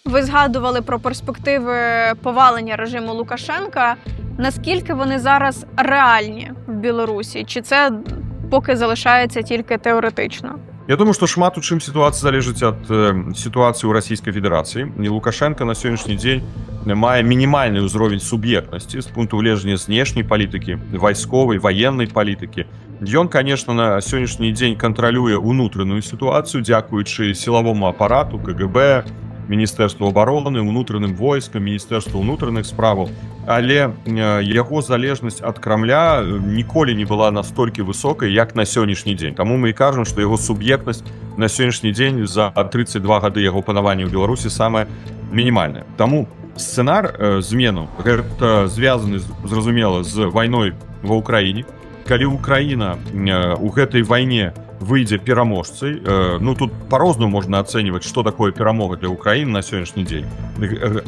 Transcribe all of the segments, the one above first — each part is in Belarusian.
Ви згадували про перспективи повалення режиму Лукашенка. Наскільки вони зараз реальні в Білорусі? Чи це поки залишається тільки теоретично? Я думаю, што шмат у чым сітуацыя залежыць ад сітуацыі ў Расійскай Федэрацыі. І Лукашенко на сённяшні дзень мае мінімальны ўзровень суб'ектнасці з пункту гледжання знешняй палітыкі, вайсковай, ваеннай палітыкі. Ён, конечно, на сённяшні дзень кантралюе ўнутраную сітуацыю, дзякуючы сілавому апарату, КГБ, Міністэрству абароны, унутраным войскам, Міністэрству ўнутраных справаў. Але яго залежнасць ад Крамля ніколі не была настолькі высокай, як на сённяшні дзень. Таму мы і кажам, што яго суб'ектнасць на сённяшні дзень за 32 гады яго панавання ў Беларусі самая мінімальная. Таму сцэнар змену гэта звязаны, зразумела, з вайной ва ўкраіне. Калі Украіна у гэтай вайне выйдзе пераможцай, ну тут по-рознаму можна ацэньваць, што такое перамога для Украіны на сённяшні дзень.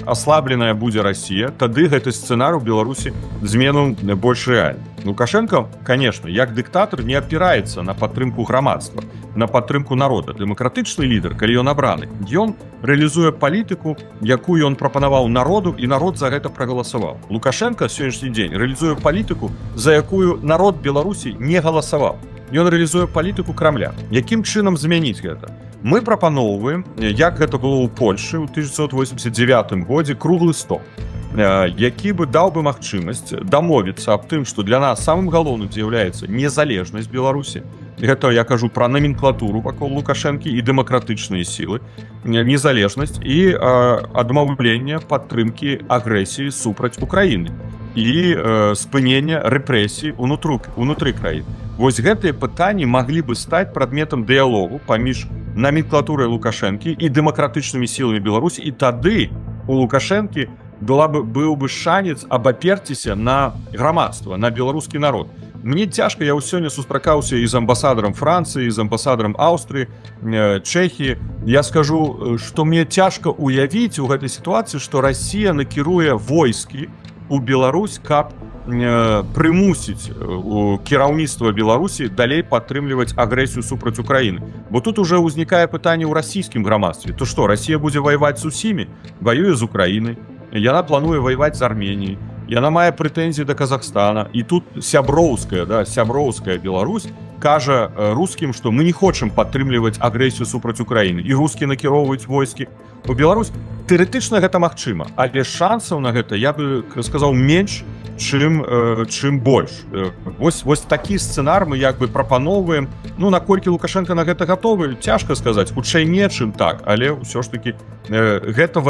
Аслабленая будзе Расія, тады гэты сцэнар у Беларусі змену больш рэальны. Лукашенко, конечно, як дыктатар не апіраецца на падтрымку грамадства, на падтрымку народа. Дэмакратычны лідар, калі ён абраны, ён рэалізуе палітыку, якую ён прапанаваў народу, і народ за гэта прагаласаваў. Лукашенко сённяшні дзень рэалізуе палітыку, за якую народ Беларусі не галасаваў. Ён рэалізуе палітыку Крамля. Якім чынам змяніць гэта? Мы прапаноўваем, як гэта было ў Польшы ў 1989 годзе, круглы стол, які бы даў бы магчымасць дамовіцца аб тым, што для нас самым галоўным з'яўляецца незалежнасць Беларусі. Гэта я кажу пра номенклатуру вакол Лукашэнкі і дэмакратычныя сілы, незалежнасць і адмаўленне падтрымкі агрэсіі супраць Украіны і спынення рэпрэсій унутры краін. Вось гэтыя пытанні маглі бы стаць прадметам дыялогу паміж номенклатурай Лукашэнкі і дэмакратычнымі сіламі Беларусі, і тады у Лукашэнкі быў бы шанец абаперціся на грамадства, на беларускі народ. Мне цяжка, я сёння сустракаўся і з амбасадарам Францыі, і з амбасадарам Аўстрыі, Чэхіі. Я скажу, што мне цяжка уявіць у гэтай сітуацыі, што Расія накіруе войскі у Беларусь, каб прымусіць кіраўніцтва Беларусі далей падтрымліваць агрэсію супраць Украіны. Бо тут уже ўзнікае пытанне ў расійскім грамадстве. То што, Расія будзе ваяваць з усімі? Ваюе з Украінай. Яна плануе ваяваць з Арменіяй. Яна мае прэтэнзіі да Казахстана. І тут сяброўская Беларусь кажа рускім, што мы не хочам падтрымліваць агрэсію супраць Украіны. І рускі накіроўваюць войскі у Беларусь. Тэарэтычна гэта магчыма, але шансаў на гэта, я бы сказаў, менш, чым больш. Вось такі сцэнар мы як бы прапаноўваем. Ну, наколькі Лукашенко на гэта гатовы, цяжка сказаць. Хутчэй не, чым так, але ўсё ж такі гэта